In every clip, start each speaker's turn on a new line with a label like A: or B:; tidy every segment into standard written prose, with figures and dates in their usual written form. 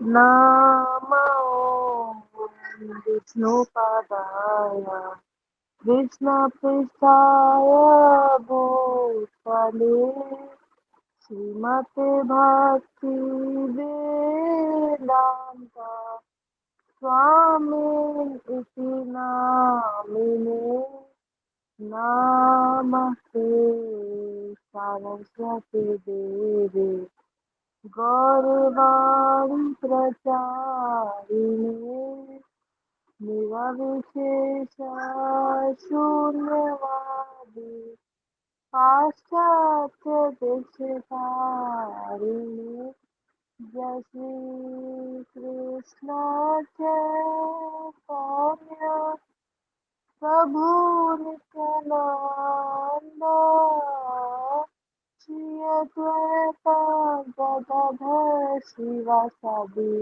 A: नामो विष्णुपादाय कृष्णपृष्ठाय भूतले श्रीमते भक्ति वेदांता स्वामी इति नामिने नमस्ते सरस्वती देवी गौरवाणी प्रचारिणे निर्विशेष शून्यवादी पाश्चात्य देशकारिणे जय श्री कृष्ण चैतन्य प्रभु नित्यानंद श्री अद्वैत गदाधर शिवासादि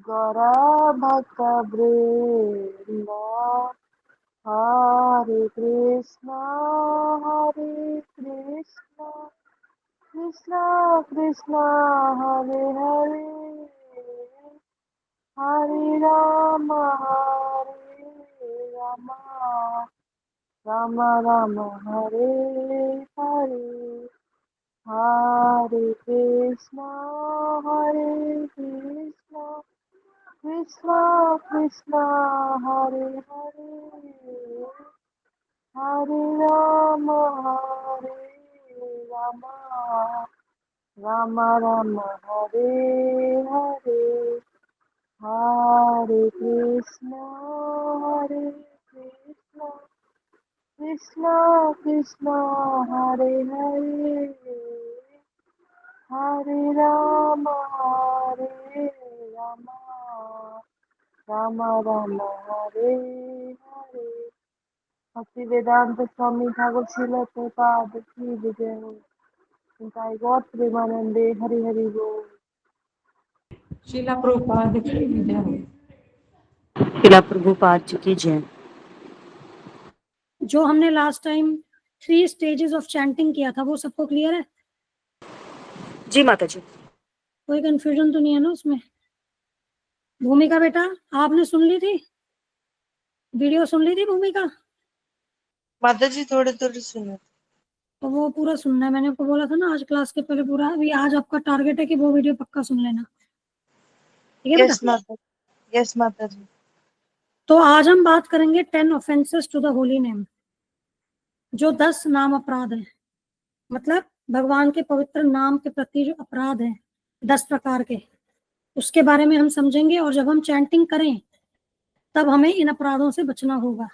A: गौरा भक्त वृंद हरे कृष्णा कृष्णा कृष्णा हरे हरे हरे राम राम राम हरे हरे हरे कृष्णा कृष्णा कृष्णा हरे हरे हरे राम राम राम हरे हरे हरे कृष्णा कृष्णा कृष्णा हरे हरे हरे राम राम राम राम हरे हरे भक्ति वेदांत स्वामी ठाकुर श्रील प्रभुपाद की विजय हो। उनका गौर प्रेमानंदे हरि हरि बोल।
B: शीला प्रभुपाद की विजय हो।
C: शीला प्रभुपाद जी की जय।
D: जो हमने last time 3 stages of chanting किया था वो सबको क्लियर है?
C: जी माता जी।
D: कोई कंफ्यूजन तो नहीं है ना उसमें? भूमिका बेटा आपने सुन ली थी वीडियो, सुन ली थी भूमिका?
A: माता जी थोड़े थोड़े सुनो
D: तो वो पूरा सुनना है, मैंने आपको बोला था ना आज क्लास के पहले पूरा। अभी आज आपका टारगेट है कि वो वीडियो पक्का सुन लेना, ठीक है बेटा?
A: यस माता जी।
D: तो आज हम बात करेंगे 10 offences to the holy name, जो 10 नाम अपराध है, मतलब भगवान के पवित्र नाम के प्रति जो अपराध है 10 प्रकार के, उसके बारे में हम समझेंगे। और जब हम चैंटिंग करें तब हमें इन अपराधों से बचना होगा,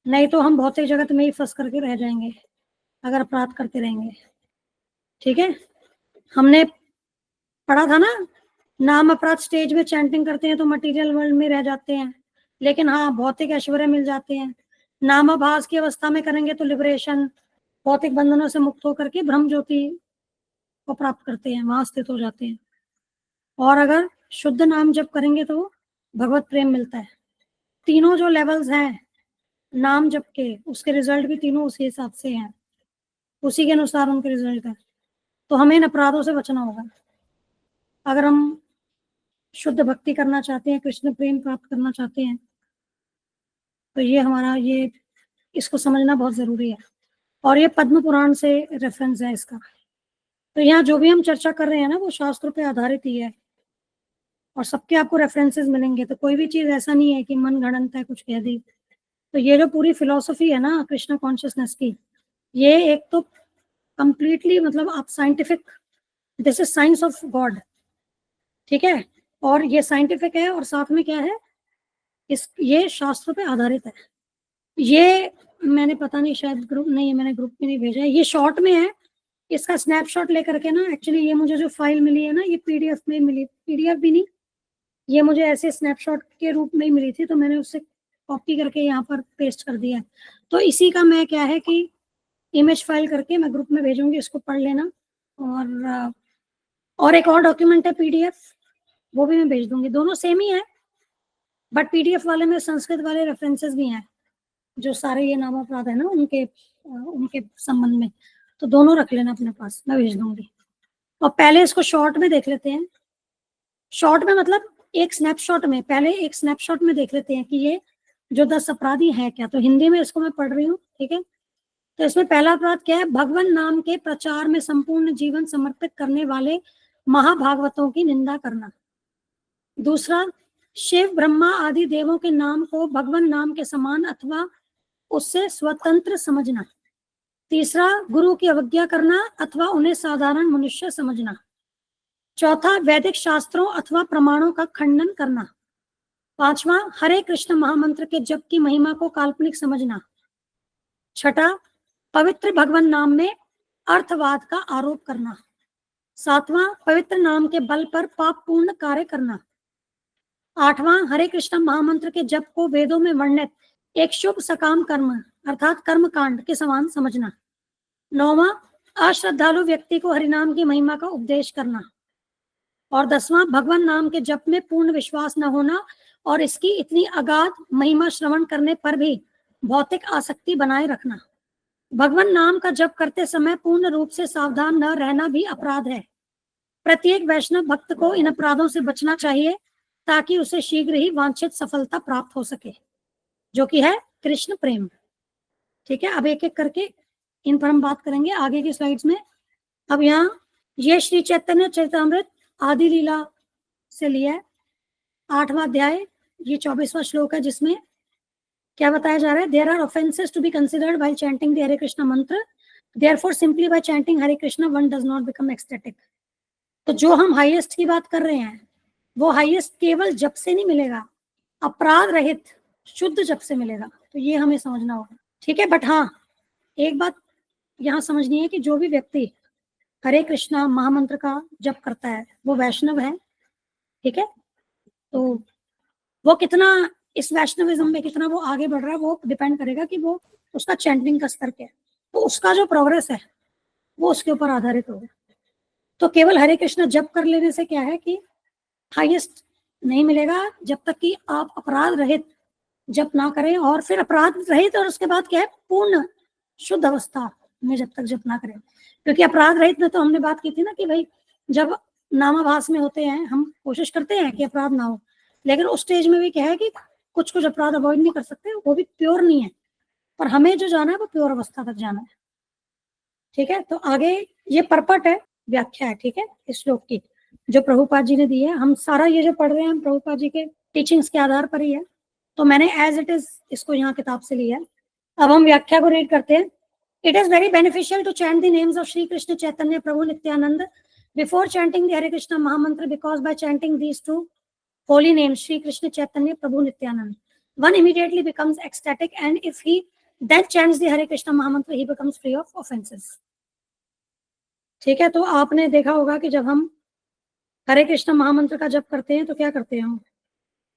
D: नहीं तो हम भौतिक जगत में ही फंस करके रह जाएंगे अगर अपराध करते रहेंगे, ठीक है? हमने पढ़ा था ना, नाम अपराध स्टेज में चैंटिंग करते हैं तो मटेरियल वर्ल्ड में रह जाते हैं, लेकिन हाँ भौतिक ऐश्वर्य मिल जाते हैं। नामाभास की अवस्था में करेंगे तो लिबरेशन, भौतिक बंधनों से मुक्त होकर के ब्रह्म ज्योति को प्राप्त करते हैं, वहां स्थित हो जाते हैं। और अगर शुद्ध नाम जप करेंगे तो भगवत प्रेम मिलता है। तीनों जो लेवल्स हैं नाम जप के, उसके रिजल्ट भी तीनों उसी हिसाब से हैं, उसी के अनुसार उनके रिजल्ट है। तो हमें इन अपराधों से बचना होगा। अगर हम शुद्ध भक्ति करना चाहते हैं, कृष्ण प्रेम प्राप्त करना चाहते हैं, तो ये हमारा इसको समझना बहुत जरूरी है। और ये पद्म पुराण से रेफरेंस है इसका। तो यहाँ जो भी हम चर्चा कर रहे हैं ना वो शास्त्रों पे आधारित ही है, और सबके आपको रेफरेंसेस मिलेंगे। तो कोई भी चीज ऐसा नहीं है कि मन गढ़ंत है कुछ कह दी। तो ये जो पूरी फिलॉसफी है ना कृष्ण कॉन्शियसनेस की, ये एक तो कंप्लीटली मतलब आप scientific, this is science of God, ठीक है? और ये साइंटिफिक है और साथ में क्या है, ये शास्त्र पे आधारित है। ये मैंने पता नहीं शायद ग्रुप नहीं, मैंने ग्रुप में नहीं भेजा है, ये शॉर्ट में है। इसका स्नैपशॉट लेकर के ना, एक्चुअली ये मुझे जो फाइल मिली है ना ये पीडीएफ में मिली, पीडीएफ भी नहीं, ये मुझे ऐसे स्नैपशॉट के रूप में मिली थी, तो मैंने उससे कॉपी करके यहाँ पर पेस्ट कर दिया। तो इसी का मैं क्या है कि इमेज फाइल करके मैं ग्रुप में भेजूंगी, इसको पढ़ लेना। और एक और डॉक्यूमेंट है पीडीएफ, वो भी मैं भेज दूंगी। दोनों सेम ही है, बट पीडीएफ वाले में संस्कृत वाले रेफरेंसेस भी हैं, जो सारे ये नाम अपराध है ना उनके संबंध में। तो दोनों रख लेना अपने पास, मैं भेज दूंगी। और पहले इसको शॉर्ट में देख लेते हैं, शॉर्ट में मतलब एक स्नैपशॉट में, पहले एक स्नैपशॉट में देख लेते हैं कि ये जो 10 अपराधी हैं क्या। तो हिंदी में इसको मैं पढ़ रही हूँ, ठीक है। तो इसमें पहला अपराध क्या है? भगवान नाम के प्रचार में संपूर्ण जीवन समर्पित करने वाले महाभागवतों की निंदा करना। दूसरा, शिव ब्रह्मा आदि देवों के नाम को भगवान नाम के समान अथवा उससे स्वतंत्र समझना। तीसरा, गुरु की अवज्ञा करना अथवा उन्हें साधारण मनुष्य समझना। चौथा, वैदिक शास्त्रों अथवा प्रमाणों का खंडन करना। पांचवा, हरे कृष्ण महामंत्र के जप की महिमा को काल्पनिक समझना। छठा, पवित्र भगवान नाम में अर्थवाद का आरोप करना। सातवां, पवित्र नाम के बल पर पाप पूर्ण कार्य करना। आठवां, हरे कृष्ण महामंत्र के जप को वेदों में वर्णित एक शुभ सकाम कर्म अर्थात कर्म कांड के समान समझना। नौवां, अश्रद्धालु व्यक्ति को हरिनाम की महिमा का उपदेश करना। और 10वां, भगवान नाम के जप में पूर्ण विश्वास न होना और इसकी इतनी अगाध महिमा श्रवण करने पर भी भौतिक आसक्ति बनाए रखना। भगवान नाम का जप करते समय पूर्ण रूप से सावधान न रहना भी अपराध है। प्रत्येक वैष्णव भक्त को इन अपराधों से बचना चाहिए ताकि उसे शीघ्र ही वांछित सफलता प्राप्त हो सके, जो कि है कृष्ण प्रेम। ठीक है, अब एक एक करके इन पर हम बात करेंगे आगे की स्लाइड्स में। अब यहाँ ये श्री चैतन्य चरितामृत आदि लीला से लिया है 8वां अध्याय, ये 24वां श्लोक है, जिसमें क्या बताया जा रहा है? There are offences to be considered while chanting the Hare Krishna mantra, therefore simply by chanting Hare Krishna one does not become ecstatic. तो जो हम हाईएस्ट की बात कर रहे हैं वो हाईएस्ट केवल जप से नहीं मिलेगा, अपराध रहित शुद्ध जप से मिलेगा। तो ये हमें समझना होगा, ठीक है। बट हाँ, एक बात यहाँ समझनी है कि जो भी व्यक्ति हरे कृष्णा महामंत्र का जप करता है वो वैष्णव है, ठीक है। तो वो कितना इस वैष्णविज्म में कितना वो आगे बढ़ रहा है वो डिपेंड करेगा कि वो उसका चैंटिंग का स्तर क्या है। तो उसका जो प्रोग्रेस है वो उसके ऊपर आधारित होगा। तो केवल हरे कृष्ण जप कर लेने से क्या है कि हाईएस्ट नहीं मिलेगा जब तक कि आप अपराध रहित जप ना करें, और फिर अपराध रहित और उसके बाद क्या है पूर्ण शुद्ध अवस्था में जब तक जप ना करें। क्योंकि अपराध रहित में तो हमने बात की थी ना कि भाई जब नामाभास में होते हैं हम कोशिश करते हैं कि अपराध ना हो, लेकिन उस स्टेज में भी क्या है कि कुछ कुछ अपराध अवॉइड नहीं कर सकते, वो भी प्योर नहीं है। पर हमें जो जाना है वो प्योर अवस्था तक जाना है, ठीक है। तो आगे ये परपट है, व्याख्या है, ठीक है, इस श्लोक की जो प्रभुपाद जी ने दी है। हम सारा ये जो पढ़ रहे हैं हम प्रभुपाद जी के टीचिंग्स के आधार पर ही है, तो मैंने एज इट इज इसको यहाँ किताब से लिया है। अब हम व्याख्या को रीड करते हैं। It is very beneficial to chant the names of Shri Krishna Chaitanya Prabhu Nityananda before chanting the Hare Krishna mahamantra, because by chanting these two holy names Shri Krishna Chaitanya Prabhu Nityanand, one immediately becomes ecstatic, and if he then chants the Hare Krishna Mahamantra he becomes free of offenses। ठीक है, तो आपने देखा होगा कि जब हम हरे कृष्ण महामंत्र का जप करते हैं तो क्या करते हैं? हम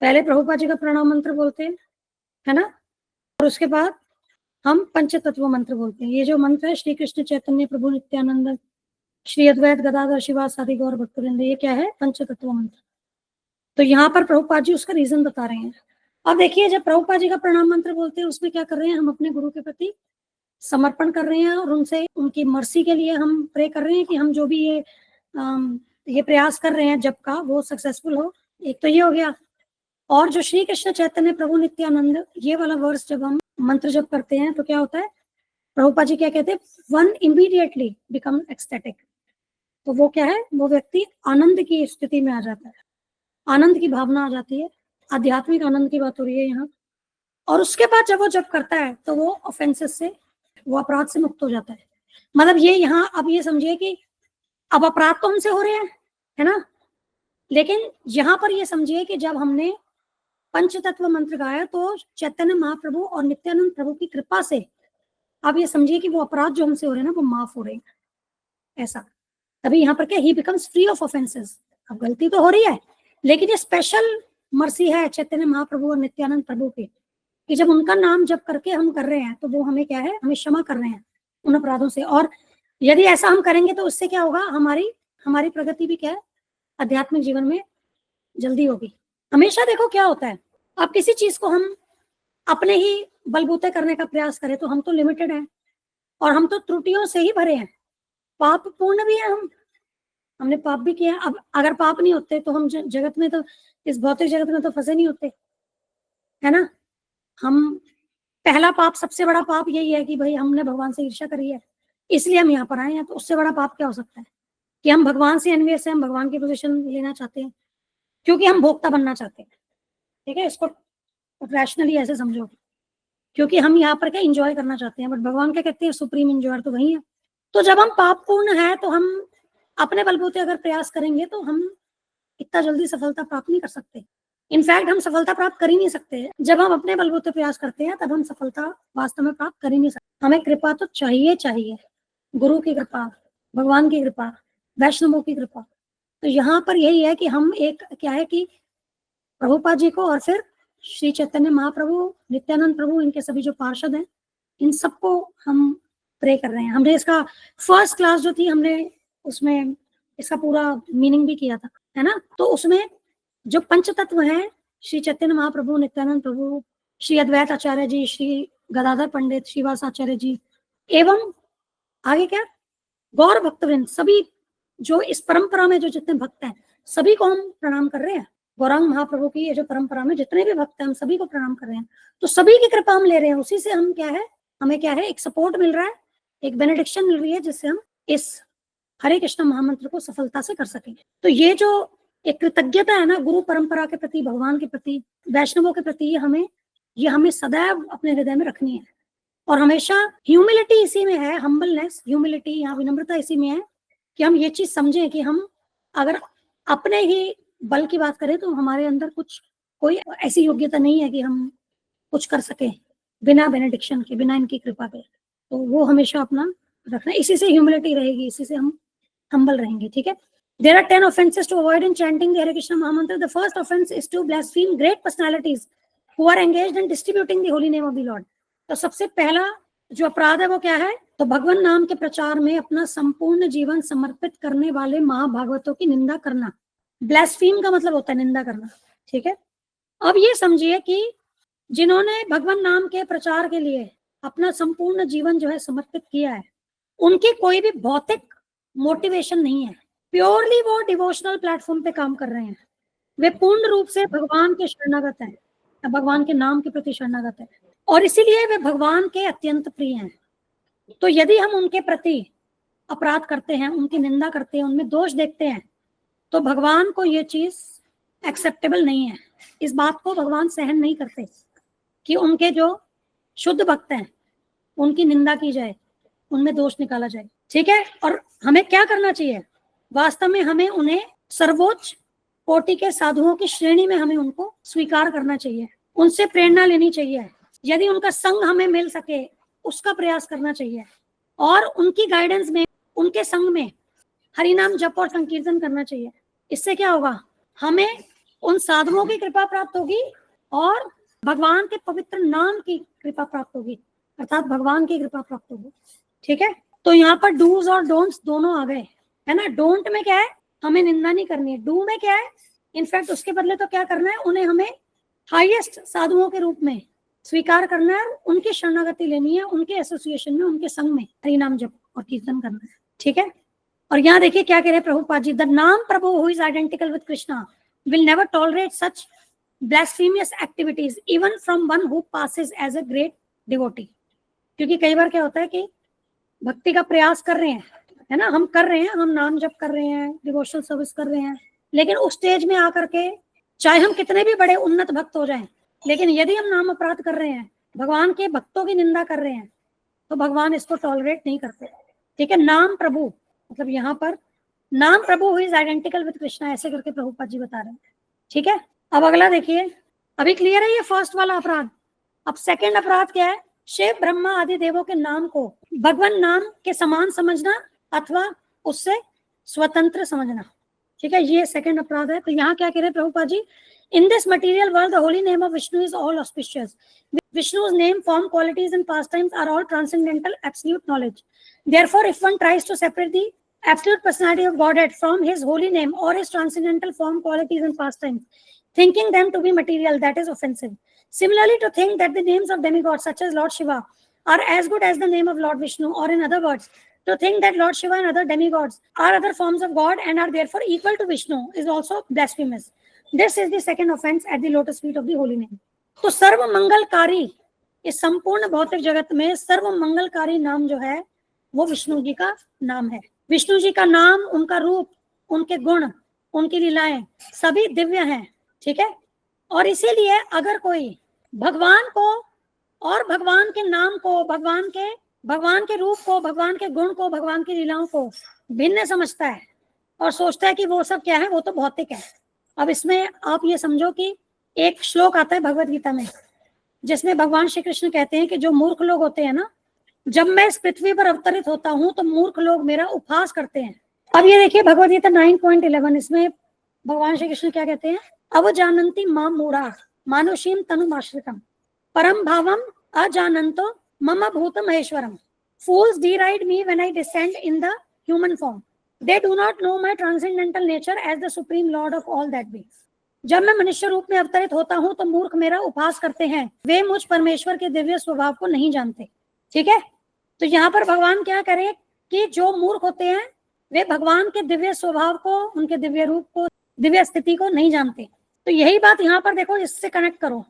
D: पहले प्रभुपाद जी का प्रणाम मंत्र बोलते हैं, है ना, और उसके बाद हम पंचतत्व मंत्र बोलते हैं। ये जो मंत्र है श्री कृष्ण चैतन्य प्रभु नित्यानंद श्री अद्वैत गदाधर शिवासादि गौर भक्तवृंद, ये क्या है? पंचतत्व मंत्र। तो यहाँ पर प्रभुपाद जी उसका रीजन बता रहे हैं। अब देखिए, जब प्रभुपाद जी का प्रणाम मंत्र बोलते हैं उसमें क्या कर रहे हैं? हम अपने गुरु के प्रति समर्पण कर रहे हैं और उनसे उनकी मर्सी के लिए हम प्रे कर रहे हैं कि हम जो भी ये प्रयास कर रहे हैं जप का वो सक्सेसफुल हो। एक तो ये हो गया। और जो श्री कृष्ण चैतन्य प्रभु नित्यानंद ये वाला वर्ष जब हम मंत्र जप करते हैं तो क्या होता है? प्रभुपाद जी क्या कहते हैं? One immediately become ecstatic. तो वो क्या है? वो व्यक्ति आनंद की स्थिति में आ जाता है, आनंद की भावना आ जाती है, आध्यात्मिक आनंद की बात हो रही है यहाँ। और उसके बाद जब वो जब करता है तो वो ऑफेंसेस से, वो अपराध से मुक्त हो जाता है। मतलब ये यहाँ अब ये समझिए कि अब अपराध तो हमसे हो रहे हैं, है ना, लेकिन यहाँ पर ये समझिए कि जब हमने पंचतत्व मंत्र गाया तो चैतन्य महाप्रभु और नित्यानंद प्रभु की कृपा से आप ये समझिए कि वो अपराध जो हमसे हो रहे हैं ना वो माफ हो रहे हैं, ऐसा। तभी यहाँ पर क्या, ही बिकम्स फ्री ऑफ ऑफेंसेस। अब गलती तो हो रही है लेकिन ये स्पेशल मर्सी है चैतन्य महाप्रभु और नित्यानंद प्रभु की कि जब उनका नाम जप करके हम कर रहे हैं तो वो हमें क्या है, हमें क्षमा कर रहे हैं उन अपराधों से। और यदि ऐसा हम करेंगे तो उससे क्या होगा? हमारी प्रगति भी क्या है, आध्यात्मिक जीवन में जल्दी होगी। हमेशा देखो क्या होता है, अब किसी चीज को हम अपने ही बलबूते करने का प्रयास करें तो हम तो लिमिटेड हैं और हम तो त्रुटियों से ही भरे हैं, पाप पूर्ण भी है हम, हमने पाप भी किया। अब अगर पाप नहीं होते तो हम जगत में, तो इस भौतिक जगत में तो फंसे नहीं होते, है ना। हम पहला पाप, सबसे बड़ा पाप यही है कि भाई हमने भगवान से ईर्ष्या करी है, इसलिए हम यहाँ पर आए हैं। तो उससे बड़ा पाप क्या हो सकता है कि हम भगवान से एनवियस है, हम भगवान की पोजीशन लेना चाहते हैं क्योंकि हम भोक्ता बनना चाहते हैं। ठीक है, इसको रैशनली ऐसे समझो, क्योंकि हम यहाँ पर क्या इंजॉय करना चाहते हैं, बट भगवान क्या कहते हैं, सुप्रीम इंजॉयर तो वही है। तो जब हम पाप पूर्ण है तो हम अपने बलबूते अगर प्रयास करेंगे तो हम इतना जल्दी सफलता प्राप्त नहीं कर सकते। इनफैक्ट हम सफलता प्राप्त कर ही नहीं सकते। जब हम अपने बलबूते प्रयास करते हैं तब हम सफलता वास्तव में प्राप्त कर ही नहीं सकते। हमें कृपा तो चाहिए, गुरु की कृपा, भगवान की कृपा, वैष्णवों की कृपा। तो यहाँ पर यही है कि हम एक क्या है कि प्रभुपाद जी को और फिर श्री चैतन्य महाप्रभु, नित्यानंद प्रभु, इनके सभी जो पार्षद हैं, इन सबको हम प्रे कर रहे हैं। हमने इसका फर्स्ट क्लास जो थी, हमने उसमें इसका पूरा मीनिंग भी किया था, है ना। तो उसमें जो पंच तत्व हैं, श्री चैतन्य महाप्रभु, नित्यानंद प्रभु, श्री अद्वैत आचार्य जी, श्री गदाधर पंडित, श्रीवास आचार्य जी, एवं आगे क्या गौर भक्तवृंद, सभी जो इस परंपरा में जो जितने भक्त हैं सभी को हम प्रणाम कर रहे हैं। गौरांग महाप्रभु की ये जो परंपरा में जितने भी भक्त हैं हम सभी को प्रणाम कर रहे हैं। तो सभी की कृपा हम ले रहे हैं, उसी से हम क्या है, हमें क्या है, एक सपोर्ट मिल रहा है, एक बेनेडिक्शन मिल रही है, जिससे हम इस हरे कृष्ण महामंत्र को सफलता से कर सकेंगे। तो ये जो एक कृतज्ञता है ना गुरु परंपरा के प्रति, भगवान के प्रति, वैष्णवों के प्रति, ये हमें सदैव अपने हृदय में रखनी है। और हमेशा ह्यूमिलिटी इसी में है, हम्बलनेस, ह्यूमिलिटी, यहाँ विनम्रता इसी में है कि हम ये चीज समझें कि हम अगर अपने ही बल की बात करें तो हमारे अंदर कोई ऐसी योग्यता नहीं है कि हम कुछ कर सके बिना बेनेडिक्शन के, बिना इनकी कृपा के। तो वो हमेशा अपना रखना, इसी से ह्यूमिलिटी रहेगी, इसी से हम हम्बल रहेंगे। ठीक है। There are 10 offenses to avoid in chanting the Hare Krishna Mahamantra. The first offense is to blaspheme great personalities who are engaged in distributing the holy name of the Lord. तो सबसे पहला जो अपराध है वो क्या है, तो भगवान नाम के प्रचार में अपना संपूर्ण जीवन समर्पित करने वाले महाभागवतों की निंदा करना। ब्लास्फीम का मतलब होता है निंदा करना। ठीक है। अब ये समझिए कि जिन्होंने भगवान नाम के प्रचार के लिए अपना संपूर्ण जीवन जो है समर्पित किया है, उनकी कोई भी भौतिक मोटिवेशन नहीं है, प्योरली वो डिवोशनल प्लेटफॉर्म पे काम कर रहे हैं। वे पूर्ण रूप से भगवान के शरणागत हैं, भगवान के नाम के प्रति शरणागत है, और इसीलिए वे भगवान के अत्यंत प्रिय हैं। तो यदि हम उनके प्रति अपराध करते हैं, उनकी निंदा करते हैं, उनमें दोष देखते हैं, तो भगवान को ये चीज एक्सेप्टेबल नहीं है। इस बात को भगवान सहन नहीं करते कि उनके जो शुद्ध भक्त हैं उनकी निंदा की जाए, उनमें दोष निकाला जाए। ठीक है। और हमें क्या करना चाहिए, वास्तव में हमें उन्हें सर्वोच्च कोटि के साधुओं की श्रेणी में हमें उनको स्वीकार करना चाहिए, उनसे प्रेरणा लेनी चाहिए। यदि उनका संग हमें मिल सके उसका प्रयास करना चाहिए, और उनकी गाइडेंस में, उनके संग में हरिनाम जप और संकीर्तन करना चाहिए। इससे क्या होगा, हमें उन साधुओं की कृपा प्राप्त होगी और भगवान के पवित्र नाम की कृपा प्राप्त होगी, अर्थात भगवान की कृपा प्राप्त होगी। ठीक है। तो यहाँ पर डूज और डोंट्स दोनों आ गए, है ना। डोंट में क्या है, हमें निंदा नहीं करनी है। डू में क्या है, इनफैक्ट उसके बदले तो क्या करना है, उन्हें हमें हाईएस्ट साधुओं के रूप में स्वीकार करना है, उनकी शरणागति लेनी है, उनके एसोसिएशन में, उनके संग में हरिनाम जप और कीर्तन करना है। ठीक है। और यहाँ देखिए क्या कह रहे हैं Prabhupada ji, the nama prabhu who is identical with Krishna will never tolerate such blasphemous activities even from one who passes as a great devotee. क्योंकि कई बार क्या होता है कि भक्ति का प्रयास कर रहे हैं, है ना, हम कर रहे हैं, हम नाम जप कर रहे हैं, डिवोशनल सर्विस कर रहे हैं, लेकिन उस स्टेज में आकर के चाहे हम कितने भी बड़े उन्नत भक्त हो जाएं, लेकिन यदि हम नाम अपराध कर रहे हैं, भगवान के भक्तों की निंदा कर रहे हैं, तो भगवान इसको टॉलरेट नहीं करते। ठीक है। नाम प्रभु मतलब यहाँ पर nama prabhu who is identical with Krishna, ऐसे करके प्रभुपाद जी बता रहे हैं। ठीक है। अब अगला देखिए, अभी क्लियर है ये फर्स्ट वाला अपराध। अब सेकेंड अपराध क्या है, शिव ब्रह्मा आदि देवों के नाम को भगवान नाम के समान समझना अथवा उससे स्वतंत्र समझना। ठीक है, ये सेकंड अपराध है। तो यहाँ क्या कह रहे हैं Prabhupada ji, in this material world the holy name of Vishnu is all auspicious. Vishnu's name, form, qualities and pastimes are all transcendental absolute knowledge. Therefore, if one tries to separate the absolute personality of Godhead from his holy name or his transcendental form, qualities and pastimes, thinking them to be material, that is offensive. Similarly, to think that the names of demigods such as Lord Shiva are as good as the name of Lord Vishnu, or in other words, To think that Lord Shiva and other demigods are other forms of God and are therefore equal to Vishnu is also blasphemous. This is the second offense at the lotus feet of the holy name. तो सर्व मंगलकारी, इस संपूर्ण भौतिक जगत में सर्व मंगलकारी नाम जो है वो विष्णु जी का नाम है। विष्णु जी का नाम, उनका रूप, उनके गुण, उनकी लीलाएं सभी दिव्य हैं, ठीक है। और इसीलिए अगर कोई भगवान को और भगवान के नाम को, भगवान के रूप को, भगवान के गुण को, भगवान की लीलाओं को भिन्न समझता है और सोचता है कि वो सब क्या है, वो तो भौतिक है। अब इसमें आप ये समझो कि एक श्लोक आता है भगवत गीता में जिसमें भगवान श्री कृष्ण कहते हैं कि जो मूर्ख लोग होते हैं ना, जब मैं इस पृथ्वी पर अवतरित होता हूं तो मूर्ख लोग मेरा उपहास करते हैं। अब ये देखिए भगवत गीता 9.11, इसमें भगवान श्री कृष्ण क्या कहते हैं, अवजानन्ति माम मूढ़ा मानुषीम तनुमाश्रितम परम भावम अजानन्तो मम भूत Maheshwaram. Fools deride me when I descend in the human form. They do not know my transcendental nature as the supreme lord of all that be. जब मैं मनुष्य रूप में अवतरित होता हूं तो मूर्ख मेरा उपहास करते हैं, वे मुझ परमेश्वर के दिव्य स्वभाव को नहीं जानते। ठीक है, तो यहाँ पर भगवान क्या करे कि जो मूर्ख होते हैं वे भगवान के दिव्य स्वभाव को, उनके दिव्य रूप को, दिव्य स्थिति को नहीं जानते। तो यही बात यहाँ पर देखो, इससे कनेक्ट करो।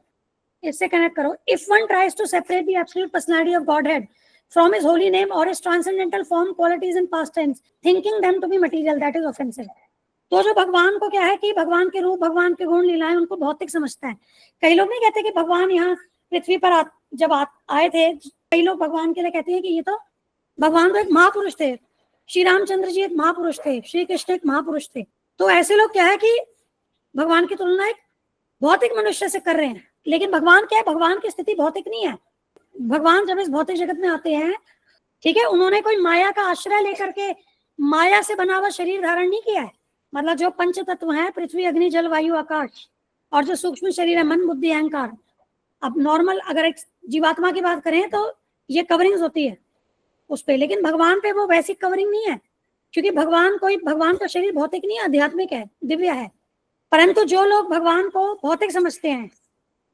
D: If one tries to separate the absolute personality of Godhead from his holy name or his transcendental form, qualities and pastimes, thinking them to be material, that is offensive. तो जो भगवान को क्या है कि भगवान के रूप, भगवान के गुण, लीलाएं उनको भौतिक समझता है। कई लोग नहीं कहते कि भगवान यहाँ पृथ्वी पर जब आए थे, कई लोग भगवान के लिए कहते हैं कि ये तो भगवान तो एक महापुरुष थे, श्री रामचंद्र जी एक महापुरुष थे, श्री कृष्ण एक महापुरुष थे। तो ऐसे लोग क्या है कि भगवान की तुलना एक भौतिक मनुष्य से कर रहे हैं, लेकिन भगवान क्या है, भगवान की स्थिति भौतिक नहीं है। भगवान जब इस भौतिक जगत में आते हैं, ठीक है, उन्होंने कोई माया का आश्रय लेकर के माया से बना हुआ शरीर धारण नहीं किया है। मतलब जो पंच तत्व हैं, पृथ्वी, अग्नि, जल, वायु, आकाश, और जो सूक्ष्म शरीर है, मन, बुद्धि, अहंकार। अब नॉर्मल अगर एक जीवात्मा की बात करें तो ये कवरिंग्स होती है उस पे, लेकिन भगवान पे वो वैसी कवरिंग नहीं है, क्योंकि भगवान का शरीर भौतिक नहीं है, आध्यात्मिक है, दिव्य है। परंतु जो लोग भगवान को भौतिक समझते हैं,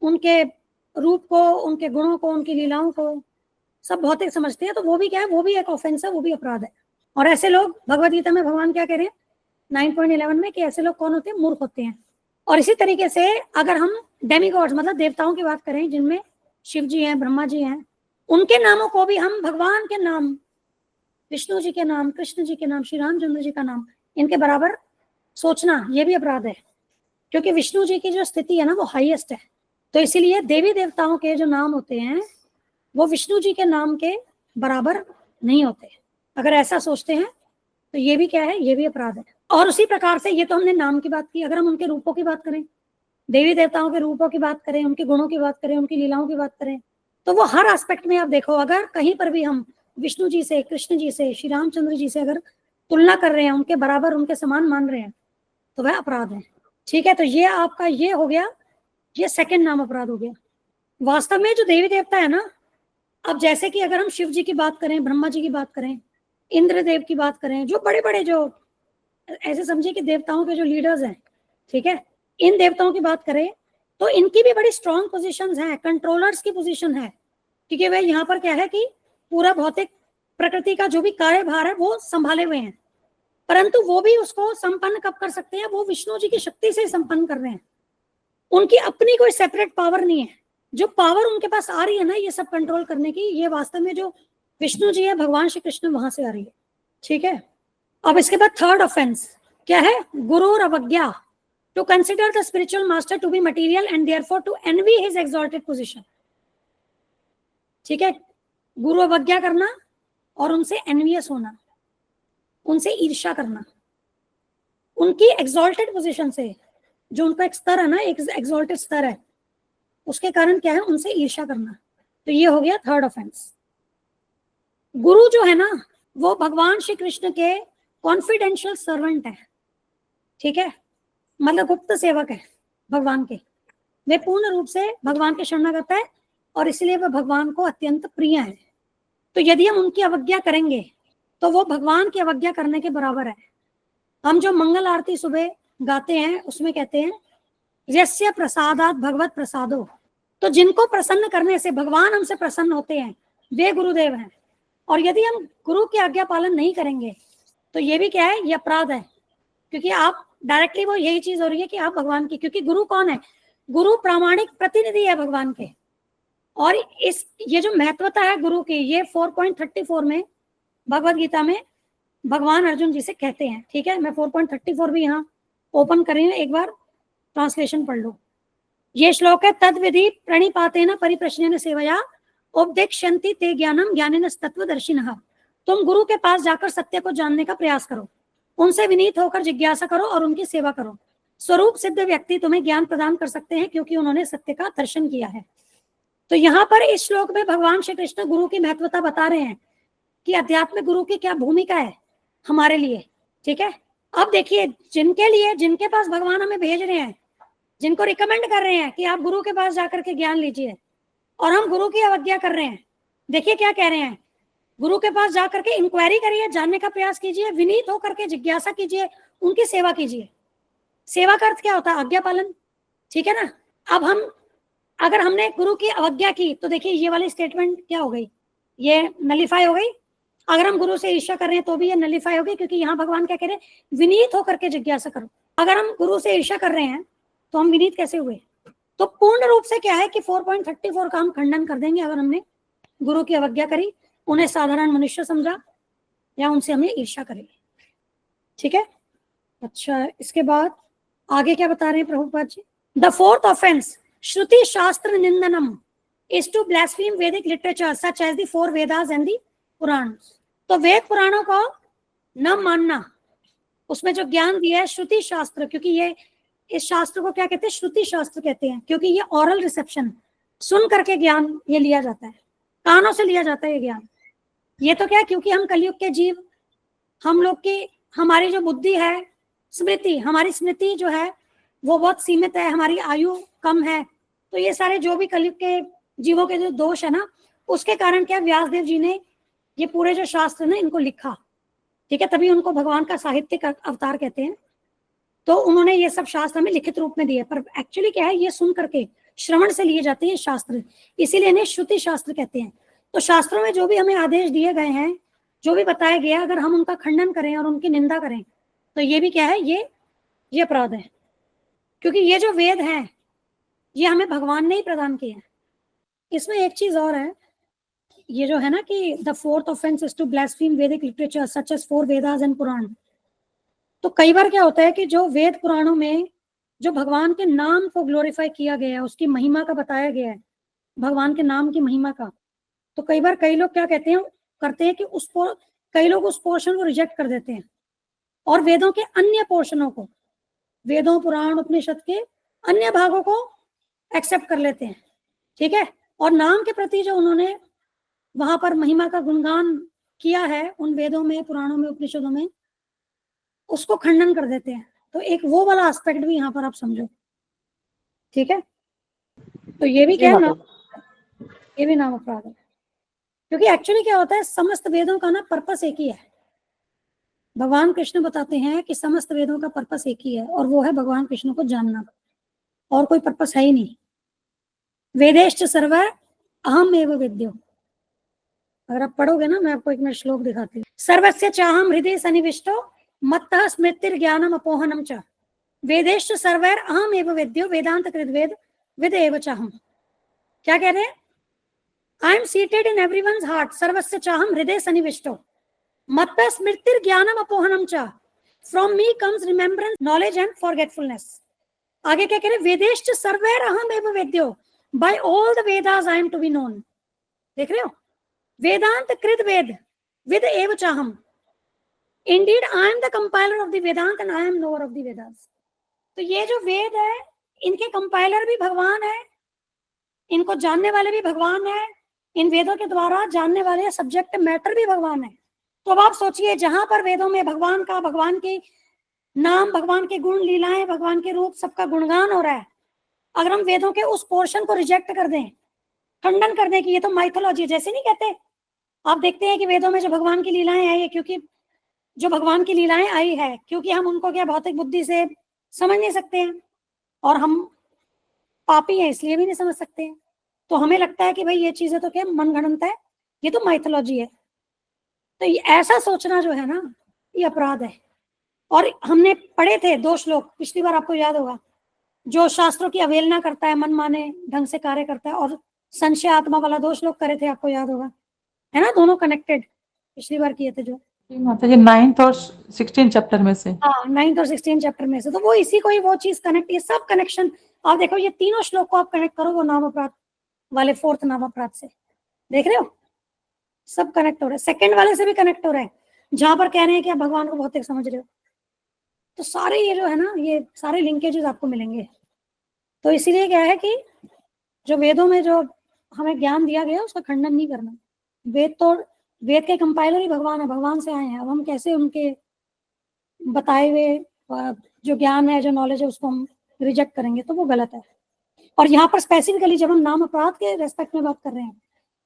D: उनके रूप को, उनके गुणों को, उनकी लीलाओं को सब भौतिक समझते हैं, तो वो भी क्या है, वो भी एक ऑफेंस है, वो भी अपराध है। और ऐसे लोग भगवद गीता में भगवान क्या कह रहे हैं 9.11 में कि ऐसे लोग कौन होते हैं, मूर्ख होते हैं। और इसी तरीके से अगर हम डेमीगॉड्स मतलब देवताओं की बात करें, जिनमें शिव जी हैं, ब्रह्मा जी हैं, उनके नामों को भी हम भगवान के नाम, विष्णु जी के नाम, कृष्ण जी के नाम, श्री रामचंद्र जी का नाम, इनके बराबर सोचना ये भी अपराध है, क्योंकि विष्णु जी की जो स्थिति है ना वो हाईएस्ट है। तो इसीलिए देवी देवताओं के जो नाम होते हैं वो विष्णु जी के नाम के बराबर नहीं होते। अगर ऐसा सोचते हैं तो ये भी क्या है, ये भी अपराध है। और उसी प्रकार से, ये तो हमने नाम की बात की, अगर हम उनके रूपों की बात करें, देवी देवताओं के रूपों की बात करें, उनके गुणों की बात करें, उनकी लीलाओं की बात करें, तो वो हर एस्पेक्ट में आप देखो, अगर कहीं पर भी हम विष्णु जी से, कृष्ण जी से, श्री रामचंद्र जी से अगर तुलना कर रहे हैं, उनके बराबर, उनके समान मान रहे हैं, तो वह अपराध है। ठीक है, तो ये आपका ये हो गया, ये सेकंड नाम अपराध हो गया। वास्तव में जो देवी देवता है ना, अब जैसे कि अगर हम शिव जी की बात करें, ब्रह्मा जी की बात करें, इंद्रदेव की बात करें, जो बड़े बड़े, जो ऐसे समझिए कि देवताओं के जो लीडर्स हैं, ठीक है, इन देवताओं की बात करें तो इनकी भी बड़ी स्ट्रॉन्ग पोजीशंस हैं, कंट्रोलर्स की पोजीशन है, क्योंकि वह यहाँ पर क्या है कि पूरा भौतिक प्रकृति का जो भी कार्यभार है वो संभाले हुए हैं। परंतु वो भी उसको संपन्न कब कर सकते हैं, वो विष्णु जी की शक्ति से संपन्न कर रहे हैं। उनकी अपनी कोई सेपरेट पावर नहीं है। जो पावर उनके पास आ रही है ना ये सब कंट्रोल करने की, ये वास्तव में जो विष्णु जी है, भगवान श्री कृष्ण, वहां से आ रही है। ठीक है, अब इसके बाद थर्ड ऑफेंस क्या है, गुरुर अवज्ञा, to consider the spiritual master to be material and therefore to envy his exalted position. ठीक है, गुरु अवज्ञा करना और उनसे एनवियस होना, उनसे ईर्ष्या करना, उनकी एक्सॉल्टेड पोजीशन से, जो उनका एक स्तर है ना, एक एक्सॉल्टेड स्तर है, उसके कारण क्या है, उनसे ईर्ष्या करना। तो ये हो गया थर्ड ऑफेंस। गुरु जो है ना वो भगवान श्री कृष्ण के कॉन्फिडेंशियल सर्वेंट है। ठीक है, मतलब गुप्त सेवक है भगवान के, वे पूर्ण रूप से भगवान के शरणागत है और इसलिए वे भगवान को अत्यंत प्रिय है। तो यदि हम उनकी अवज्ञा करेंगे तो वो भगवान की अवज्ञा करने के बराबर है। हम जो मंगल आरती सुबह गाते हैं उसमें कहते हैं यस्य प्रसादात भगवत प्रसादो, तो जिनको प्रसन्न करने से भगवान हमसे प्रसन्न होते हैं वे गुरुदेव हैं। और यदि हम गुरु की आज्ञा पालन नहीं करेंगे तो ये भी क्या है, ये अपराध है, क्योंकि आप डायरेक्टली, वो यही चीज हो रही है कि आप भगवान की, क्योंकि गुरु कौन है, गुरु प्रामाणिक प्रतिनिधि है भगवान के। और इस ये जो महत्वता है गुरु की, ये 4.34 में भगवत गीता में भगवान अर्जुन जी से कहते हैं। ठीक है, मैं 4.34 भी यहाँ ओपन कर रही हूँ, एक बार ट्रांसलेशन पढ़ लो। ये श्लोक है, तद विधि प्रणिपातेन परिप्रश्नेन सेवया उपदेक्ष्यन्ति ते ज्ञानम ज्ञानिनः तत्वदर्शिनः। तुम गुरु के पास जाकर सत्य को जानने का प्रयास करो, उनसे विनीत होकर जिज्ञासा करो और उनकी सेवा करो। स्वरूप सिद्ध व्यक्ति तुम्हें ज्ञान प्रदान कर सकते हैं, क्योंकि उन्होंने सत्य का दर्शन किया है। तो यहाँ पर इस श्लोक में भगवान श्री कृष्ण गुरु की महत्वता बता रहे हैं कि अध्यात्म गुरु की क्या भूमिका है हमारे लिए। ठीक है, अब देखिए, जिनके लिए, जिनके पास भगवान हमें भेज रहे हैं, जिनको रिकमेंड कर रहे हैं कि आप गुरु के पास जाकर के ज्ञान लीजिए, और हम गुरु की अवज्ञा कर रहे हैं। देखिए क्या कह रहे हैं, गुरु के पास जाकर के इंक्वायरी करिए, जानने का प्रयास कीजिए, विनीत होकर के जिज्ञासा कीजिए, उनकी सेवा कीजिए। सेवा का अर्थ क्या होता है, आज्ञा पालन। ठीक है ना। अब हम, अगर हमने गुरु की अवज्ञा की तो देखिए ये वाली स्टेटमेंट क्या हो गई, ये नलिफाई हो गई। अगर हम गुरु से ईर्ष्या कर रहे हैं तो भी ये नलिफाई होगी, क्योंकि यहाँ भगवान क्या कह रहे हैं, विनीत होकर के जिज्ञासा करो। अगर हम गुरु से ईर्ष्या कर रहे हैं तो हम विनीत कैसे हुए। तो पूर्ण रूप से क्या है कि 4.34 का हम खंडन कर देंगे अगर हमने गुरु की अवज्ञा करी, उन्हें साधारण मनुष्य समझा, या उनसे हमने ईर्ष्या करी। ठीक है। अच्छा, इसके बाद आगे क्या बता रहे हैं Prabhupada ji. The fourth offence shruti shastra nindanam is to blaspheme Vedic literature such as the 4 Vedas and the Purana. तो वेद पुराणों को न मानना, उसमें जो ज्ञान दिया है श्रुति शास्त्र, क्योंकि ये, इस शास्त्र को क्या कहते हैं, श्रुति शास्त्र कहते हैं, क्योंकि ये ऑरल रिसेप्शन, सुन करके ज्ञान ये लिया जाता है, कानों से लिया जाता है ये ज्ञान। ये तो क्या है, क्योंकि हम कलयुग के जीव, हम लोग की, हमारी जो बुद्धि है, स्मृति, हमारी स्मृति जो है वो बहुत सीमित है, हमारी आयु कम है। तो ये सारे जो भी कलयुग के जीवों के जो दोष है ना, उसके कारण क्या व्यासदेव जी ने ये पूरे जो शास्त्र ना इनको लिखा। ठीक है, तभी उनको भगवान का साहित्यिक अवतार कहते हैं। तो उन्होंने ये सब शास्त्र हमें लिखित रूप में दिए, पर एक्चुअली क्या है, ये सुन करके श्रवण से लिए जाते हैं शास्त्र, इसीलिए इन्हें श्रुति शास्त्र कहते हैं। तो शास्त्रों में जो भी हमें आदेश दिए गए हैं, जो भी बताया गया, अगर हम उनका खंडन करें और उनकी निंदा करें तो ये भी क्या है, ये अपराध है। क्योंकि ये जो वेद हैं ये हमें भगवान ने ही प्रदान किए हैं। इसमें एक चीज और है, ये जो है ना कि the fourth offence is to blaspheme Vedic literature such as 4 Vedas and Purana. तो कई बार क्या होता है कि जो वेद पुराणों में जो भगवान के नाम को ग्लोरीफाई किया गया है, उसकी महिमा का बताया गया है, भगवान के नाम की महिमा का, तो कई बार कई लोग क्या कहते हैं, करते हैं कि कई लोग उस पोर्शन को रिजेक्ट कर देते हैं और वेदों के अन्य पोर्शनों को, वेदों पुराण उपनिषद के अन्य भागों को एक्सेप्ट कर लेते हैं। ठीक है, और नाम के प्रति जो उन्होंने वहां पर महिमा का गुणगान किया है उन वेदों में, पुराणों में, उपनिषदों में, उसको खंडन कर देते हैं। तो एक वो वाला एस्पेक्ट भी यहाँ पर आप समझो। ठीक है, तो ये भी क्या है, ये भी नाम अपराध है। क्योंकि एक्चुअली क्या होता है, समस्त वेदों का ना पर्पस एक ही है। भगवान कृष्ण बताते हैं कि समस्त वेदों का पर्पस एक ही है, और वो है भगवान कृष्ण को जानना, और कोई पर्पस है ही नहीं। वेदेश्च सर्व अहम एव वेद्यो, अगर आप पढ़ोगे ना, मैं आपको एक मिनट श्लोक दिखाती हूँ। सर्वस्य चाहम हृदय सन्निविष्टो मत्तः स्मृतिर्ज्ञानम अपोहनम च वेदेश्च सर्वैर अहम एव वेद्यो वेदांत कृद्वेद विद एव चाहम। क्या कह रहे हैं, I am seated in everyone's heart सर्वस्य चाहम हृदय सन्निविष्टो मत्तः स्मृतिर्ज्ञानम अपोहनम च from me comes remembrance knowledge and forgetfulness. आगे क्या कह रहे, वेदेश्च सर्वैर अहम एव वेद्यो by all the Vedas I am to be known. देख रहे हो, वेदांत कृत वेद विद एव चाहम, indeed I am the compiler of the Vedanta and I am knower of the Vedas. तो ये जो वेद है, इनके कंपाइलर भी भगवान है, इनको जानने वाले भी भगवान है, इन वेदों के द्वारा जानने वाले सब्जेक्ट मैटर भी भगवान है। तो अब आप सोचिए, जहां पर वेदों में भगवान का, भगवान के नाम, भगवान के गुण, लीलाएं, भगवान के रूप, सबका गुणगान हो रहा है, अगर हम वेदों के उस पोर्शन को रिजेक्ट कर दें, खंडन कर दें कि ये तो माइथोलॉजी, जैसे नहीं कहते, आप देखते हैं कि वेदों में जो भगवान की लीलाएं आई है, क्योंकि जो भगवान की लीलाएं आई है, क्योंकि हम उनको क्या भौतिक बुद्धि से समझ नहीं सकते हैं, और हम पापी हैं इसलिए भी नहीं समझ सकते हैं। तो हमें लगता है कि भाई ये चीजें तो क्या मनगढ़ंत है, ये तो माइथोलॉजी है। तो ऐसा सोचना जो है ना, ये अपराध है। और हमने पढ़े थे 2 श्लोक पिछली बार, आपको याद होगा, जो शास्त्रों की अवहेलना करता है, मन माने ढंग से कार्य करता है, और संशय आत्मा वाला 2 श्लोक करे थे, आपको याद होगा, है ना, दोनों कनेक्टेड पिछली बार किए थे जो।
B: जी माता जी, 9th और 16 चैप्टर में से।
D: हाँ, 9th और 16 चैप्टर में से, तो वो इसी को ही वो चीज कनेक्ट, ये सब कनेक्शन आप देखो, ये तीनों श्लोक को आप कनेक्ट करो वो नाम अपराध वाले 4th नाम अपराध से, देख रहे हो, सब कनेक्ट हो रहा है। सेकंड वाले से भी कनेक्ट हो रहा है, जहां पर कह रहे हैं कि आप भगवान को भौतिक समझ रहे हो। तो सारे ये जो है ना, ये सारे लिंकेजेस आपको मिलेंगे। तो इसीलिए क्या है कि जो वेदों में जो हमें ज्ञान दिया गया उसका खंडन नहीं करना। वेद के कंपाइलर ही भगवान है, भगवान से आए हैं। अब हम कैसे उनके बताए हुए जो ज्ञान है, जो नॉलेज है, उसको हम रिजेक्ट करेंगे, तो वो गलत है। और यहाँ पर स्पेसिफिकली जब हम नाम अपराध के रेस्पेक्ट में बात कर रहे हैं,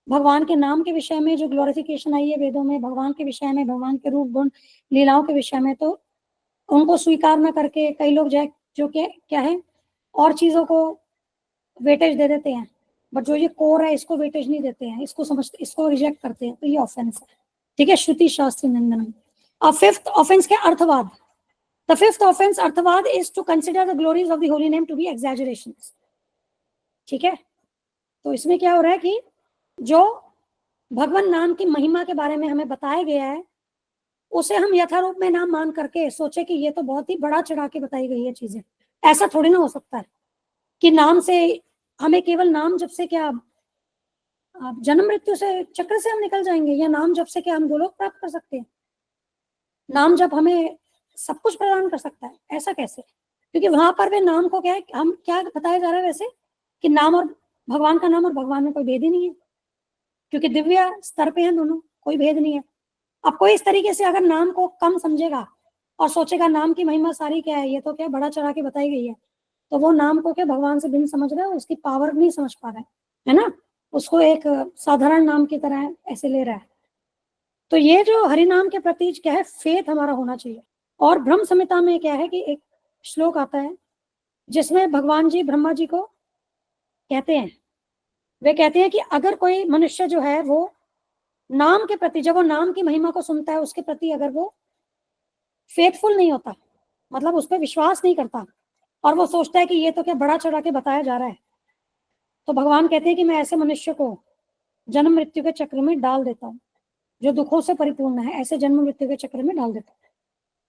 D: भगवान के नाम के विषय में जो ग्लोरिफिकेशन आई है वेदों में, भगवान के विषय में, भगवान के रूप गुण लीलाओं के विषय में, तो उनको स्वीकार न करके कई लोग जो कि क्या है, और चीजों को वेटेज दे देते हैं, बट जो ये कोर है इसको वेटेज नहीं देते हैं, इसको रिजेक्ट करते हैं, तो ये ऑफेंस है। ठीक है, श्रुति शास्त्र निंदनम। अब 5th ऑफेंस के अर्थवाद। The 5th offense, अर्थवाद, is to consider the glories of the holy name to be exaggerations. ठीक है, तो इसमें क्या हो रहा है कि जो भगवान नाम की महिमा के बारे में हमें बताया गया है, उसे हम यथारूप में नाम मान करके सोचे कि ये तो बहुत ही बड़ा चढ़ा के बताई गई है चीजें। ऐसा थोड़ी ना हो सकता है कि नाम से हमें केवल नाम जब से क्या जन्म मृत्यु से चक्र से हम निकल जाएंगे, या नाम जब से क्या हम गोलोक प्राप्त कर सकते हैं। नाम जब हमें सब कुछ प्रदान कर सकता है, ऐसा कैसे? क्योंकि वहां पर वे नाम को क्या है, हम क्या बताया जा रहा है वैसे, कि नाम और भगवान का नाम और भगवान में कोई भेद ही नहीं है, क्योंकि दिव्य स्तर पे हैं दोनों, कोई भेद नहीं है। अब कोई इस तरीके से अगर नाम को कम समझेगा और सोचेगा नाम की महिमा सारी क्या है, ये तो क्या बड़ा चढ़ा के बताई गई है, तो वो नाम को क्या भगवान से भिन्न समझ रहा है, उसकी पावर नहीं समझ पा रहा है ना, उसको एक साधारण नाम की तरह ऐसे ले रहा है। तो ये जो हरि नाम के प्रति क्या है, फेथ हमारा होना चाहिए। और ब्रह्म संहिता में क्या है कि एक श्लोक आता है जिसमें भगवान जी ब्रह्मा जी को कहते हैं, वे कहते हैं कि अगर कोई मनुष्य जो है वो नाम के प्रति, जब वो नाम की महिमा को सुनता है, उसके प्रति अगर वो फेथफुल नहीं होता, मतलब उस पर विश्वास नहीं करता, और वो सोचता है कि ये तो क्या बड़ा चढ़ा के बताया जा रहा है, तो भगवान कहते हैं कि मैं ऐसे मनुष्य को जन्म मृत्यु के चक्र में डाल देता हूँ, जो दुखों से परिपूर्ण है, ऐसे जन्म मृत्यु के चक्र में डाल देता हूँ।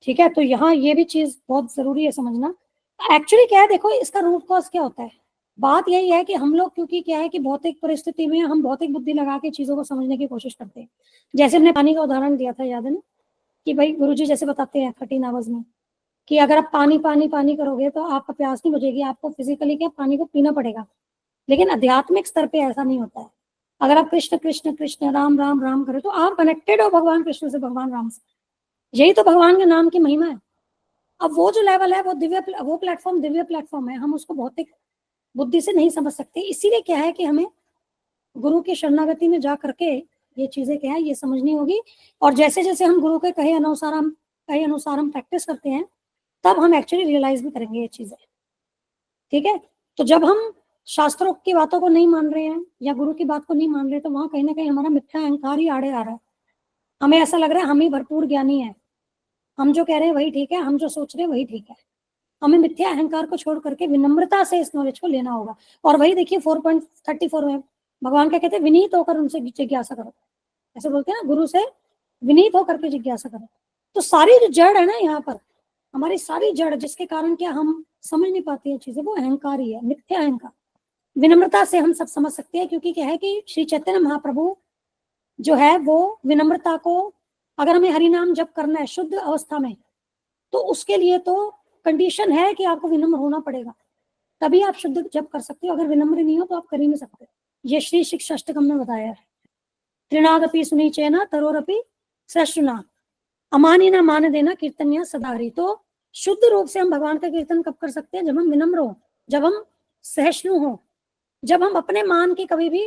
D: ठीक है, तो यहाँ ये भी चीज बहुत जरूरी है समझना। एक्चुअली क्या है, देखो इसका रूट कॉज क्या होता है। बात यही है कि हम लोग, क्योंकि क्या है कि भौतिक परिस्थिति में हम भौतिक बुद्धि लगा के चीजों को समझने की कोशिश करते हैं। जैसे हमने पानी का उदाहरण दिया था, याद है ना, कि भाई गुरुजी जैसे बताते हैं 13 आवर्स में कि अगर आप पानी पानी पानी करोगे तो आपका प्यास नहीं बुझेगी, आपको फिजिकली क्या पानी को पीना पड़ेगा। लेकिन आध्यात्मिक स्तर पे ऐसा नहीं होता है। अगर आप कृष्ण कृष्ण कृष्ण राम राम राम करो तो आप कनेक्टेड हो भगवान कृष्ण से, भगवान राम से। यही तो भगवान के नाम की महिमा है। अब वो जो लेवल है वो वो प्लेटफॉर्म दिव्य प्लेटफॉर्म है, हम उसको भौतिक बुद्धि से नहीं समझ सकते। इसीलिए क्या है कि हमें गुरु की शरणागति में जा करके ये चीजें क्या है ये समझनी होगी। और जैसे जैसे हम गुरु के कहे अनुसार हम प्रैक्टिस करते हैं, तब हम एक्चुअली रियलाइज भी करेंगे ये चीजें। ठीक है, तो जब हम शास्त्रों की बातों को नहीं मान रहे हैं या गुरु की बात को नहीं मान रहे, तो वहां कहीं ना कहीं हमारा मिथ्या अहंकार ही आड़े आ रहा है। हमें ऐसा लग रहा है हम ही भरपूर ज्ञानी है, हम जो कह रहे हैं वही ठीक है, हम जो सोच रहे हैं वही ठीक है। हमें मिथ्या अहंकार को छोड़ करके विनम्रता से इस नॉलेज को लेना होगा। और वही देखिए 4.34 में भगवान क्या कहते हैं, विनीत होकर उनसे जिज्ञासा करो। ऐसे बोलते हैं ना, गुरु से विनीत होकर के जिज्ञासा करो। तो सारी जो जड़ है ना यहाँ पर, हमारी सारी जड़ जिसके कारण क्या हम समझ नहीं पाते हैं चीजें, वो अहंकार ही है, मिथ्या अहंकार। विनम्रता से हम सब समझ सकते हैं, क्योंकि क्या है कि श्री चैतन्य महाप्रभु जो है वो विनम्रता को, अगर हमें हरि नाम जप करना है शुद्ध अवस्था में, तो उसके लिए तो कंडीशन है कि आपको विनम्र होना पड़ेगा, तभी आप शुद्ध जप कर सकते हो। अगर विनम्र नहीं हो तो आप कर ही नहीं सकते। ये श्री शिक्षा अष्टकम में बताया है। त्रिनादपि सुनीचेना तरोरपि सृष्टुना अमानी ना मान देना कीर्तनिया सदाहरी। तो शुद्ध रूप से हम भगवान का कीर्तन कब कर सकते हैं, जब हम विनम्र हो, जब हम सहिष्णु हो, जब हम अपने मान की कभी भी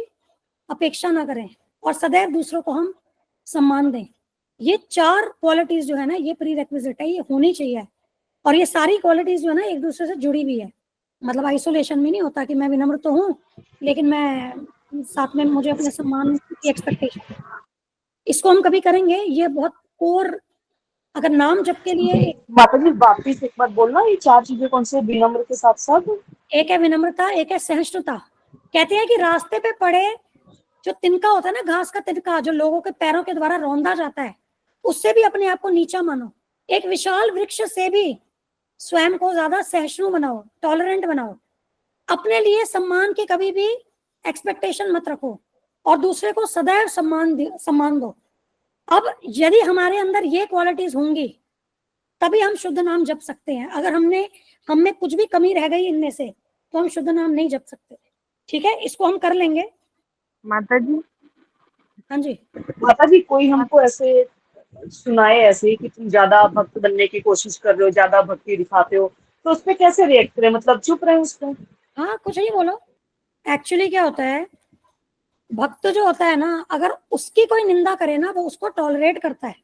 D: अपेक्षा ना करें और सदैव दूसरों को हम सम्मान दें। ये 4 क्वालिटीज जो है ना, ये प्री रेक्विजिट है, ये होनी चाहिए। और ये सारी क्वालिटीज जो है ना एक दूसरे से जुड़ी हुई है। मतलब आइसोलेशन में नहीं होता कि मैं विनम्र तो हूँ लेकिन मैं साथ में मुझे अपने सम्मान की एक्सपेक्टेशन। इसको हम कभी करेंगे, ये बहुत कोर, अगर नाम जप के लिए
C: माता जी वापिस एक बार बोलना, ये 4 चीजें कौन से विनम्र के साथ साथ?
D: एक है विनम्रता, एक है सहिष्णुता। कहते हैं कि रास्ते पे पड़े जो तिनका होता है ना, घास का तिनका, जो लोगों के पैरों के द्वारा रौंदा जाता है, उससे भी अपने आप को नीचा मानो। एक विशाल वृक्ष से भी स्वयं को ज्यादा सहिष्णु बनाओ, टॉलरेंट बनाओ। अपने लिए सम्मान की कभी भी एक्सपेक्टेशन मत रखो और दूसरे को सदैव सम्मान दो। अब यदि हमारे अंदर ये क्वालिटीज होंगी तभी हम शुद्ध नाम जप सकते हैं। अगर हम में कुछ भी कमी रह गई इनमें से तो हम शुद्ध नाम नहीं जप सकते। ठीक है, इसको हम कर लेंगे।
A: माता जी,
D: हाँ जी,
C: माता जी कोई हमको ऐसे सुनाए ऐसे कि तुम ज्यादा भक्त बनने की कोशिश कर रहे हो, ज्यादा भक्ति दिखाते हो, तो उस पर कैसे रिएक्ट करें? मतलब चुप रहे उस पर?
D: हाँ कुछ नहीं बोलो। एक्चुअली क्या होता है, भक्त जो होता है ना, अगर उसकी कोई निंदा करे ना, वो उसको टॉलरेट करता है।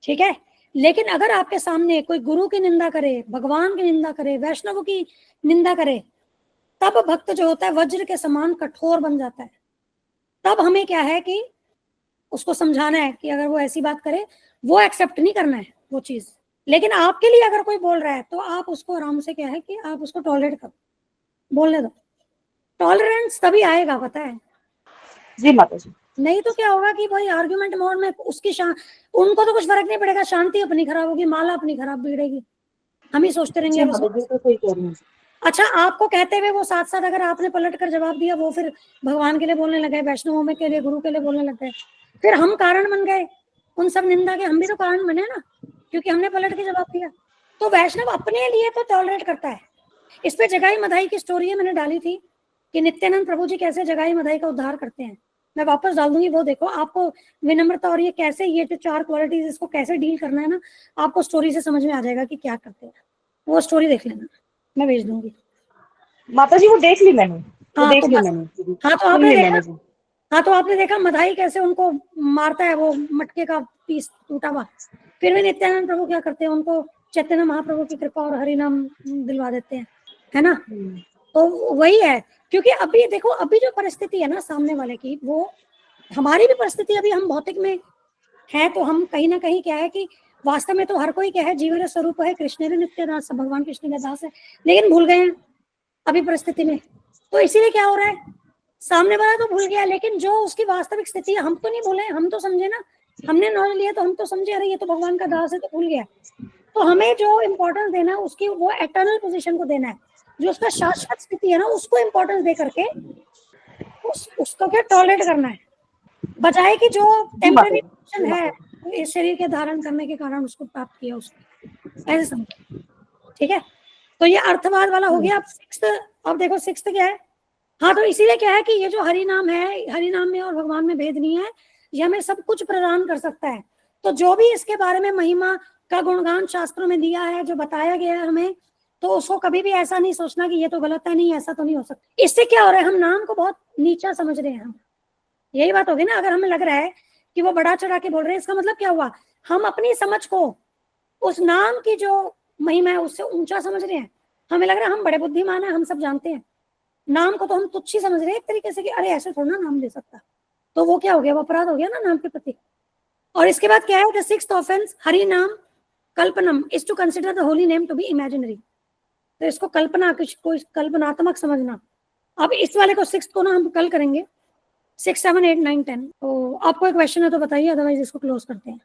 D: ठीक है, लेकिन अगर आपके सामने कोई गुरु की निंदा करे, भगवान की निंदा करे, वैष्णव की निंदा करे, तब भक्त जो होता है वज्र के समान कठोर बन जाता है। तब हमें क्या है कि उसको समझाना है कि अगर वो ऐसी बात करे, वो एक्सेप्ट नहीं करना है वो चीज। लेकिन आपके लिए अगर कोई बोल रहा है तो आप उसको आराम से, क्या है कि आप उसको टॉलरेट करो, बोलने दो। टॉलरेंस तभी आएगा, पता है।
C: जी माता जी।
D: नहीं तो क्या होगा कि भाई आर्ग्यूमेंट मोड में उनको तो कुछ फर्क नहीं पड़ेगा, शांति अपनी खराब होगी, माला अपनी खराब बिगड़ेगी, हम ही सोचते रहेंगे।
C: जी माता जी, तो सही कह रही हैं।
D: अच्छा, आपको कहते हुए वो साथ साथ अगर आपने पलट कर जवाब दिया, वो फिर भगवान के लिए बोलने लगे, वैष्णवों में के लिए, गुरु के लिए बोलने लग गए, फिर हम कारण बन गए उन सब निंदा के। हम भी तो कारण बने ना, क्योंकि हमने पलट के जवाब दिया। तो वैष्णव अपने लिए तो टॉलरेट करता है। इस पे जगाई मधाई की स्टोरी है, मैंने डाली थी कि नित्यानंद प्रभु जी कैसे जगाई मधाई का उद्धार करते हैं। मैं वापस डाल दूंगी, वो देखो। आपको विनम्रता और ये कैसे, ये जो 4 क्वालिटीज, इसको कैसे डील करना है ना, आपको स्टोरी से समझ में आ जाएगा कि क्या करते हैं। वो स्टोरी देख लेना, मैं भेज दूंगी।
C: माता जी वो देख ली मैंने, वो
D: हाँ
C: देख
D: तो
C: ली
D: बस,
C: मैंने,
D: हाँ तो
C: सुन
D: आपने
C: ली
D: देखा,
C: मैंने जी।
D: हाँ तो आपने देखा मधाई कैसे उनको मारता है, वो मटके का पीस टूटा हुआ। फिर भी नित्यानंद प्रभु क्या करते हैं, उनको चैतन्य महाप्रभु की कृपा और हरि नाम दिलवा देते हैं, है ना। तो वही है, क्योंकि अभी देखो, अभी जो परिस्थिति है ना सामने वाले की, वो हमारी भी परिस्थिति, अभी हम भौतिक में है तो हम कहीं ना कहीं क्या है कि वास्तव में तो हर कोई क्या है, जीवन स्वरूप है कृष्ण नित्य दास, भगवान कृष्ण का दास है, लेकिन भूल गए हैं अभी परिस्थिति में। तो इसीलिए क्या हो रहा है, सामने वाला तो भूल गया, लेकिन जो उसकी वास्तविक स्थिति है, हम तो नहीं भूले, हम तो समझे ना, हमने नॉलेज लिया तो हम तो समझे, अरे ये तो भगवान का दास है, तो भूल गया। तो हमें जो इम्पोर्टेंस देना है उसकी, वो एटर्नल पोजीशन को देना है, जो उसका शाश्वत स्थिति है ना, उसको इम्पोर्टेंस दे करके उसको क्या टॉलरेट करना है, बजाय कि जो टेम्पररी पोजीशन है इस शरीर के धारण करने के कारण उसको प्राप्त किया उसने, ऐसे समझो। ठीक है, तो ये अर्थवाद वाला हो गया। अब 6th, अब देखो 6th क्या है। हाँ तो इसीलिए क्या है कि ये जो हरि नाम है, हरि नाम में और भगवान में भेद नहीं है, ये हमें सब कुछ प्रदान कर सकता है। तो जो भी इसके बारे में महिमा का गुणगान शास्त्रों में दिया है, जो बताया गया है हमें, तो उसको कभी भी ऐसा नहीं सोचना कि ये तो गलत है, नहीं ऐसा तो नहीं हो सकता। इससे क्या हो रहा है, हम नाम को बहुत नीचा समझ रहे हैं। हम, यही बात होगी ना, अगर हमें लग रहा है कि वो बड़ा चढ़ा के बोल रहे हैं, इसका मतलब क्या हुआ, हम अपनी समझ को उस नाम की जो महिमा है उससे ऊंचा समझ रहे हैं। हमें लग रहा है हम बड़े बुद्धिमान है, हम सब जानते हैं। नाम को तो हम तुच्छ ही समझ रहे हैं एक तरीके से कि अरे ऐसे थोड़ा ना नाम दे सकता। तो वो क्या हो गया, वो अपराध हो गया ना नाम के प्रति। और इसके बाद क्या है, the 6th offence, Hari nama kalpanam is to consider the holy name to be imaginary. तो इसको कल्पना, कोई कल्पनात्मक समझना। अब इस वाले को 6th को ना हम कल करेंगे, 6, 7, 8, 9, 10। तो आपको एक क्वेश्चन है तो बताइए, अदरवाइज इसको क्लोज करते हैं।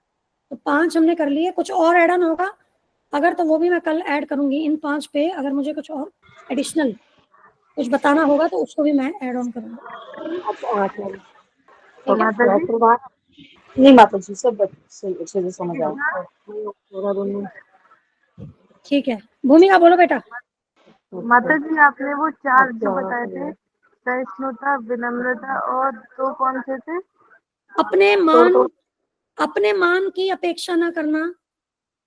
D: तो 5 हमने कर लिए, कुछ और एड ऑन होगा अगर, तो वो भी मैं कल ऐड करूंगी इन 5 पे। अगर मुझे कुछ और एडिशनल कुछ बताना होगा तो उसको भी मैं ऐड ऑन करूंगी।
A: माता जी,
C: नहीं माता जी, सब सही अच्छे से समझ आया।
D: ठीक है, भूमिका बोलो बेटा।
A: माता जी आपने वो 4 जो बताए थे, सहिष्णुता, विनम्रता और 2 कौन से थे?
D: अपने मान की अपेक्षा ना करना,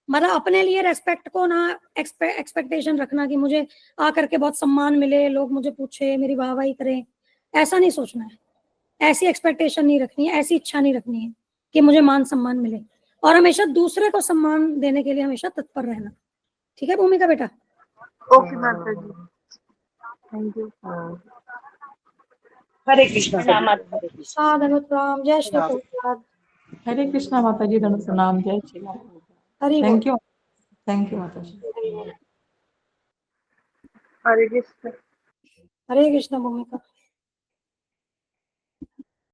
D: मतलब अपने लिए रेस्पेक्ट को ना एक्सपेक्टेशन रखना कि मुझे आकर के बहुत सम्मान मिले, लोग मुझे पूछे, मेरी वाहवाही करें, ऐसा नहीं सोचना है। ऐसी एक्सपेक्टेशन नहीं रखनी है, ऐसी इच्छा नहीं रखनी है कि मुझे मान सम्मान मिले। और हमेशा दूसरे को सम्मान देने के लिए हमेशा तत्पर रहना। ठीक है भूमिका बेटा?
A: ओके माता जी, थैंक यू।
C: हरे कृष्णा।
D: साधन उत्तम, जय श्री प्रभुपाद।
B: हरे कृष्णा माता जी, धन प्रणाम, जय श्री राम।
D: हरि बोल।
B: थैंक यू माता जी।
A: हरे कृष्ण।
D: हरे कृष्ण भूमिका।